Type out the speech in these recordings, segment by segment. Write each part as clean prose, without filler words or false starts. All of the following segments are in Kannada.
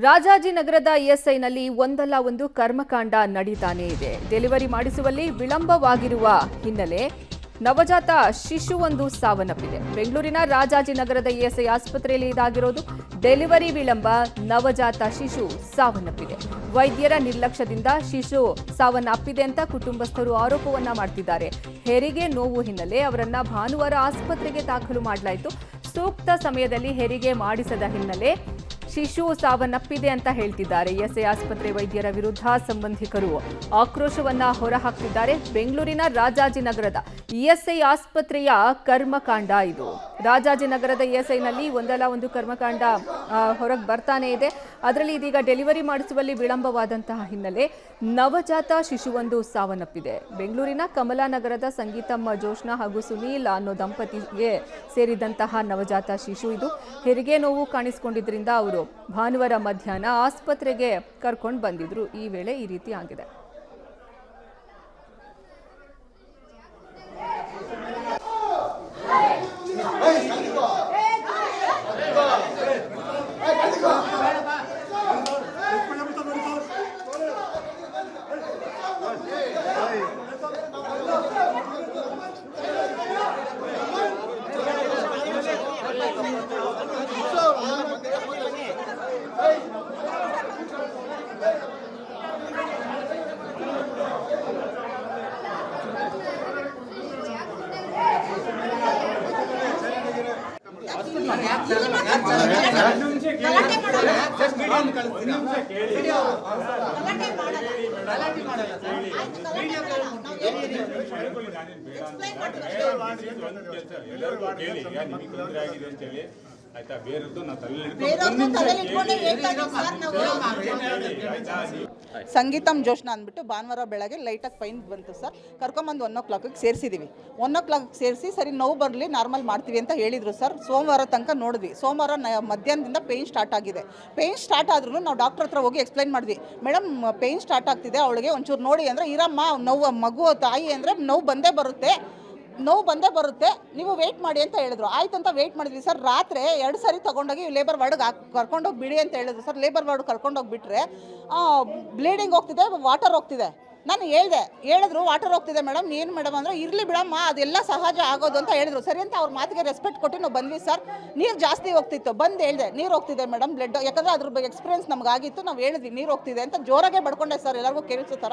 ರಾಜಾಜಿನಗರದ ಇಎಸ್ಐನಲ್ಲಿ ಒಂದಲ್ಲ ಒಂದು ಕರ್ಮಕಾಂಡ ನಡೀತಾನೇ ಇದೆ. ಡೆಲಿವರಿ ಮಾಡಿಸುವಲ್ಲಿ ವಿಳಂಬವಾಗಿರುವ ಹಿನ್ನೆಲೆ ನವಜಾತ ಶಿಶುವೊಂದು ಸಾವನ್ನಪ್ಪಿದೆ. ಬೆಂಗಳೂರಿನ ರಾಜಾಜಿನಗರದ ಇಎಸ್ಐ ಆಸ್ಪತ್ರೆಯಲ್ಲಿ ಇದಾಗಿರೋದು. ಡೆಲಿವರಿ ವಿಳಂಬ, ನವಜಾತ ಶಿಶು ಸಾವನ್ನಪ್ಪಿದೆ. ವೈದ್ಯರ ನಿರ್ಲಕ್ಷ್ಯದಿಂದ ಶಿಶು ಸಾವನ್ನಪ್ಪಿದೆ ಅಂತ ಕುಟುಂಬಸ್ಥರು ಆರೋಪವನ್ನ ಮಾಡ್ತಿದ್ದಾರೆ. ಹೆರಿಗೆ ನೋವು ಹಿನ್ನೆಲೆ ಅವರನ್ನ ಭಾನುವಾರ ಆಸ್ಪತ್ರೆಗೆ ದಾಖಲು ಮಾಡಲಾಯಿತು. ಸೂಕ್ತ ಸಮಯದಲ್ಲಿ ಹೆರಿಗೆ ಮಾಡಿಸದ ಹಿನ್ನೆಲೆ ಶಿಶು ಸಾವನ್ನಪ್ಪಿದೆ ಅಂತ ಹೇಳ್ತಿದ್ದಾರೆ. ಇಎಸ್ಐ ಆಸ್ಪತ್ರೆ ವೈದ್ಯರ ವಿರುದ್ಧ ಸಂಬಂಧಿಕರು ಆಕ್ರೋಶವನ್ನ ಹೊರಹಾಕ್ತಿದ್ದಾರೆ. ಬೆಂಗಳೂರಿನ ರಾಜಾಜಿನಗರದ ಇಎಸ್ಐ ಆಸ್ಪತ್ರೆಯ ಕರ್ಮಕಾಂಡ ಇದು. ರಾಜಾಜಿನಗರದ ಇಎಸ್ಐನಲ್ಲಿ ಒಂದಲ್ಲ ಒಂದು ಕರ್ಮಕಾಂಡ ಹೊರಗೆ ಬರ್ತಾನೆ ಇದೆ. ಅದರಲ್ಲಿ ಇದೀಗ ಡೆಲಿವರಿ ಮಾಡಿಸುವಲ್ಲಿ ವಿಳಂಬವಾದಂತಹ ಹಿನ್ನೆಲೆ ನವಜಾತ ಶಿಶುವೊಂದು ಸಾವನ್ನಪ್ಪಿದೆ. ಬೆಂಗಳೂರಿನ ಕಮಲಾನಗರದ ಸಂಗೀತಮ್ಮ ಜೋಶ್ನಾ ಹಾಗೂ ಸುನೀಲ್ ಅನ್ನೋ ದಂಪತಿಗೆ ಸೇರಿದಂತಹ ನವಜಾತ ಶಿಶು ಇದು. ಹೆರಿಗೆ ನೋವು ಕಾಣಿಸಿಕೊಂಡಿದ್ರಿಂದ ಅವರು ಭಾನುವಾರ ಮಧ್ಯಾಹ್ನ ಆಸ್ಪತ್ರೆಗೆ ಕರ್ಕೊಂಡು ಬಂದಿದ್ರು. ಈ ವೇಳೆ ಈ ರೀತಿ ಆಗಿದೆ. ಸಂಗೀತಂ ಜೋಶ್ನಾ ಅಂದ್ಬಿಟ್ಟು ಭಾನುವಾರ ಬೆಳಗ್ಗೆ ಲೈಟಾಗಿ ಪೈನ್ ಬಂತು ಸರ್. ಕರ್ಕೊಂಬಂದು 1 o'clock ಸೇರಿಸಿದ್ದೀವಿ. 1 o'clock ಸೇರಿಸಿ ಸರಿ ನೋವು ಬರಲಿ ನಾರ್ಮಲ್ ಮಾಡ್ತೀವಿ ಅಂತ ಹೇಳಿದರು ಸರ್. ಸೋಮವಾರ ತನಕ ನೋಡಿದ್ವಿ. ಸೋಮವಾರ ಮಧ್ಯಾಹ್ನದಿಂದ ಪೇಯ್ನ್ ಸ್ಟಾರ್ಟ್ ಆಗಿದೆ. ಪೇಯ್ನ್ ಸ್ಟಾರ್ಟ್ ಆದ್ರೂ ನಾವು ಡಾಕ್ಟರ್ ಹತ್ರ ಹೋಗಿ ಎಕ್ಸ್ಪ್ಲೈನ್ ಮಾಡಿದ್ವಿ. ಮೇಡಮ್ ಪೇಯ್ನ್ ಸ್ಟಾರ್ಟ್ ಆಗ್ತಿದೆ, ಅವಳಿಗೆ ಒಂಚೂರು ನೋಡಿ ಅಂದರೆ ಇರಮ್ಮ, ನೋವು ಮಗು ತಾಯಿ ಅಂದರೆ ನೋವು ಬಂದೇ ಬರುತ್ತೆ, ನೀವು ವೆಯ್ಟ್ ಮಾಡಿ ಅಂತ ಹೇಳಿದ್ರು. ಆಯ್ತು ಅಂತ ವೆಯ್ಟ್ ಮಾಡಿದ್ವಿ ಸರ್. ರಾತ್ರಿ 2 ಸಾರಿ ತೊಗೊಂಡೋಗಿ ಲೇಬರ್ ವಾರ್ಡ್ಗೆ ಕರ್ಕೊಂಡೋಗಿ ಬಿಡಿ ಅಂತ ಹೇಳಿದ್ರು ಸರ್. ಲೇಬರ್ ವಾರ್ಡ್ ಕರ್ಕೊಂಡೋಗಿಬಿಟ್ರೆ ಬ್ಲೀಡಿಂಗ್ ಹೋಗ್ತಿದೆ, ವಾಟರ್ ಹೋಗ್ತಿದೆ. ನಾನು ಹೇಳಿದ್ರು ವಾಟರ್ ಹೋಗ್ತಿದೆ ಮೇಡಮ್. ಏನು ಮೇಡಮ್ ಅಂದರೆ ಇರಲಿ ಬಿಡಮ್ಮ, ಅದೆಲ್ಲ ಸಹಜ ಆಗೋದು ಅಂತ ಹೇಳಿದ್ರು. ಸರಿ ಅಂತ ಅವ್ರ ಮಾತಿಗೆ ರೆಸ್ಪೆಕ್ಟ್ ಕೊಟ್ಟು ನಾವು ಬಂದ್ವಿ ಸರ್. ನೀರು ಜಾಸ್ತಿ ಹೋಗ್ತಿತ್ತು, ಬಂದು ಹೇಳಿದೆ ನೀರು ಹೋಗ್ತಿದೆ ಮೇಡಮ್ ಬ್ಲಡ್, ಯಾಕಂದರೆ ಅದ್ರ ಬಗ್ಗೆ ಎಕ್ಸ್ಪೀರಿಯನ್ಸ್ ನಮಗಾಗಿತ್ತು. ನಾವು ಹೇಳಿದ್ವಿ ನೀರು ಹೋಗ್ತಿದೆ ಅಂತ. ಜೋರಾಗೆ ಬಡ್ಕೊಂಡೆ ಸರ್, ಎಲ್ಲರಿಗೂ ಕೇಳಿಸೋ ಥರ.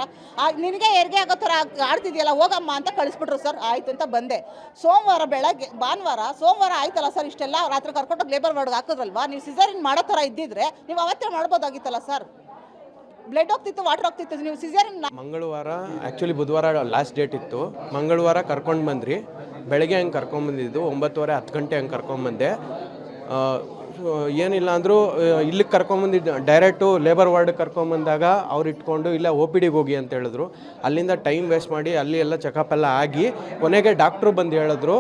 ನಿನಗೆ ಹೆರಿಗೆ ಆಗೋ ಥರ ಆಡ್ತಿದೆಯಲ್ಲ ಹೋಗಮ್ಮ ಅಂತ ಕಳಿಸ್ಬಿಟ್ರು ಸರ್. ಆಯಿತು ಅಂತ ಬಂದೆ. ಸೋಮವಾರ ಆಯ್ತಲ್ಲ ಸರ್, ಇಷ್ಟೆಲ್ಲ ರಾತ್ರಿ ಕರ್ಕೊಂಡೋಗಿ ಲೇಬರ್ ವಾರ್ಡ್ಗೆ ಹಾಕೋದ್ರಲ್ವಾ, ನೀವು ಸಿಸೇರಿಯನ್ ಮಾಡೋ ಥರ ಇದ್ದಿದ್ರೆ ನೀವು ಅವತ್ತೇ ಮಾಡ್ಬೋದಾಗಿತ್ತಲ್ಲ ಸರ್. ಬ್ಲಡ್ ಹೋಗ್ತಿತ್ತು, ವಾಟರ್ ಹೋಗ್ತಿತ್ತು, ನೀವು ಸಿಸೇರಿಯನ್. ಮಂಗಳವಾರ ಆ್ಯಕ್ಚುಲಿ ಬುಧವಾರ ಲಾಸ್ಟ್ ಡೇಟ್ ಇತ್ತು. ಮಂಗಳವಾರ ಕರ್ಕೊಂಡು ಬಂದ್ರಿ. ಬೆಳಗ್ಗೆ ಹಂಗೆ ಕರ್ಕೊಂಬಂದಿದ್ದು 9:30 10 ಗಂಟೆ ಹಂಗೆ ಕರ್ಕೊಂಬಂದೆ. ಏನಿಲ್ಲ ಅಂದರೂ ಇಲ್ಲಿಗೆ ಕರ್ಕೊಂಬಂದಿದ್ದು ಡೈರೆಕ್ಟು ಲೇಬರ್ ವಾರ್ಡ್ಗೆ ಕರ್ಕೊಂಬಂದಾಗ ಅವ್ರು ಇಟ್ಕೊಂಡು ಇಲ್ಲ OPDಗೆ ಹೋಗಿ ಅಂತ ಹೇಳಿದ್ರು. ಅಲ್ಲಿಂದ ಟೈಮ್ ವೇಸ್ಟ್ ಮಾಡಿ ಅಲ್ಲಿ ಎಲ್ಲ ಚೆಕಪ್ ಎಲ್ಲ ಆಗಿ ಕೊನೆಗೆ ಡಾಕ್ಟ್ರು ಬಂದು ಹೇಳಿದ್ರು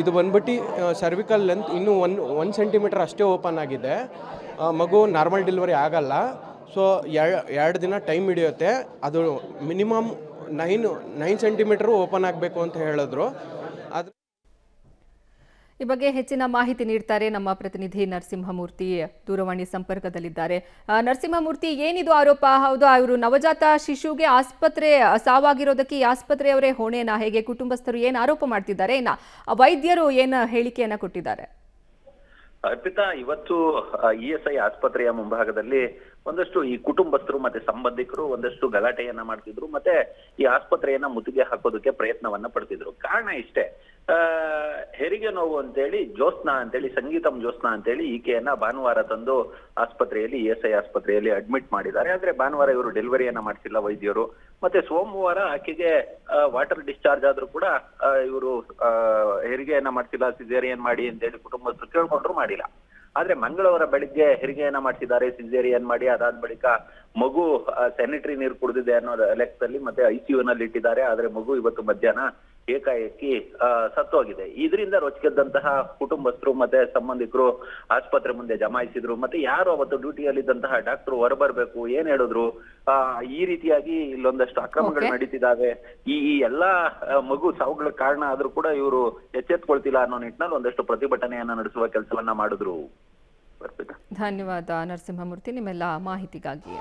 ಇದು ಬಂದ್ಬಿಟ್ಟು ಸರ್ವಿಕಲ್ ಲೆಂತ್ ಇನ್ನೂ 1 ಸೆಂಟಿಮೀಟರ್ ಅಷ್ಟೇ ಓಪನ್ ಆಗಿದೆ, ಮಗು ನಾರ್ಮಲ್ ಡೆಲಿವರಿ ಆಗಲ್ಲ. ಸೊ 2 ದಿನ ಟೈಮ್ ಹಿಡಿಯುತ್ತೆ, ಅದು ಮಿನಿಮಮ್ 9 ಸೆಂಟಿಮೀಟರು ಓಪನ್ ಆಗಬೇಕು ಅಂತ ಹೇಳಿದ್ರು. ಅದು ಈ ಬಗ್ಗೆ ಹೆಚ್ಚಿನ ಮಾಹಿತಿ ನೀಡ್ತಾರೆ ನಮ್ಮ ಪ್ರತಿನಿಧಿ ನರಸಿಂಹಮೂರ್ತಿ, ದೂರವಾಣಿ ಸಂಪರ್ಕದಲ್ಲಿದ್ದಾರೆ. ನರಸಿಂಹಮೂರ್ತಿ, ಏನಿದು ಆರೋಪ? ಹೌದು, ಅವರು ನವಜಾತ ಶಿಶುಗೆ ಆಸ್ಪತ್ರೆ ಸಾವಾಗಿರೋದಕ್ಕೆ ಈ ಆಸ್ಪತ್ರೆಯವರೇ ಹೊಣೆನಾ? ಹೇಗೆ ಕುಟುಂಬಸ್ಥರು ಏನು ಆರೋಪ ಮಾಡ್ತಿದ್ದಾರೆ? ಇನ್ನು ವೈದ್ಯರು ಏನು ಹೇಳಿಕೆಯನ್ನ ಕೊಟ್ಟಿದ್ದಾರೆ? ಅರ್ಪಿತಾ, ಇವತ್ತು ಇಎಸ್ಐ ಆಸ್ಪತ್ರೆಯ ಮುಂಭಾಗದಲ್ಲಿ ಒಂದಷ್ಟು ಈ ಕುಟುಂಬಸ್ಥರು ಮತ್ತೆ ಸಂಬಂಧಿಕರು ಒಂದಷ್ಟು ಗಲಾಟೆಯನ್ನ ಮಾಡ್ತಿದ್ರು, ಮತ್ತೆ ಈ ಆಸ್ಪತ್ರೆಯನ್ನ ಮುತ್ತಿಗೆ ಹಾಕೋದಕ್ಕೆ ಪ್ರಯತ್ನವನ್ನ ಪಡ್ತಿದ್ರು. ಕಾರಣ ಇಷ್ಟೇ, ಹೆರಿಗೆ ನೋವು ಅಂತೇಳಿ ಜೋಸ್ನಾ ಅಂತೇಳಿ, ಸಂಗೀತಂ ಜೋಸ್ನಾ ಅಂತೇಳಿ ಈಕೆಯನ್ನ ಭಾನುವಾರ ತಂದು ಆಸ್ಪತ್ರೆಯಲ್ಲಿ ಇಎಸ್ಐ ಆಸ್ಪತ್ರೆಯಲ್ಲಿ ಅಡ್ಮಿಟ್ ಮಾಡಿದ್ದಾರೆ. ಆದ್ರೆ ಭಾನುವಾರ ಇವರು ಡೆಲಿವರಿಯನ್ನ ಮಾಡಿಸಿಲ್ಲ ವೈದ್ಯರು. ಮತ್ತೆ ಸೋಮವಾರ ಆಕೆಗೆ ವಾಟರ್ ಡಿಸ್ಚಾರ್ಜ್ ಆದ್ರೂ ಕೂಡ ಇವರು ಹೆರಿಗೆಯನ್ನ ಮಾಡಿಸಿಲ್ಲ, ಸಿಸೇರಿಯನ್ ಮಾಡಿ ಅಂತೇಳಿ ಕುಟುಂಬಸ್ಥರು ಕೇಳ್ಕೊಂಡ್ರು, ಮಾಡಿಲ್ಲ. ಆದ್ರೆ ಮಂಗಳವಾರ ಬೆಳಿಗ್ಗೆ ಹೆರಿಗೆಯನ್ನ ಮಾಡಿಸಿದ್ದಾರೆ, ಸಿಸೇರಿಯನ್ ಮಾಡಿ. ಅದಾದ ಬಳಿಕ ಮಗು ಸ್ಯಾನಿಟರಿ ನೀರು ಕುಡಿದಿದೆ ಅನ್ನೋ ಲೆಕ್ಕದಲ್ಲಿ ಮತ್ತೆ ICU ನಲ್ಲಿ ಇಟ್ಟಿದ್ದಾರೆ. ಆದ್ರೆ ಮಗು ಇವತ್ತು ಮಧ್ಯಾಹ್ನ ಏಕಾಏಕಿ ಸತ್ತೋಗಿದೆ. ಇದರಿಂದ ರೊಚ್ಚಿಗೆದ್ದಂತಹ ಕುಟುಂಬಸ್ಥರು ಮತ್ತೆ ಸಂಬಂಧಿಕರು ಆಸ್ಪತ್ರೆ ಮುಂದೆ ಜಮಾಯಿಸಿದ್ರು. ಮತ್ತೆ ಯಾರು ಅವತ್ತು ಡ್ಯೂಟಿಯಲ್ಲಿದ್ದಂತಹ ಡಾಕ್ಟರ್ ಹೊರಬರ್ಬೇಕು, ಏನ್ ಹೇಳಿದ್ರು, ಈ ರೀತಿಯಾಗಿ ಇಲ್ಲೊಂದಷ್ಟು ಅಕ್ರಮಗಳು ನಡೀತಿದ್ದಾವೆ. ಈ ಎಲ್ಲಾ ಮಗು ಸಾವುಗಳ ಕಾರಣ ಆದ್ರೂ ಕೂಡ ಇವರು ಎಚ್ಚೆತ್ಕೊಳ್ತಿಲ್ಲ ಅನ್ನೋ ನಿಟ್ಟಿನಲ್ಲಿ ಒಂದಷ್ಟು ಪ್ರತಿಭಟನೆಯನ್ನ ನಡೆಸುವ ಕೆಲಸವನ್ನ ಮಾಡಿದ್ರು. ಅರ್ಪಿತಾ. ಧನ್ಯವಾದ ನರಸಿಂಹಮೂರ್ತಿ ನಿಮ್ಮೆಲ್ಲ ಮಾಹಿತಿಗಾಗಿ.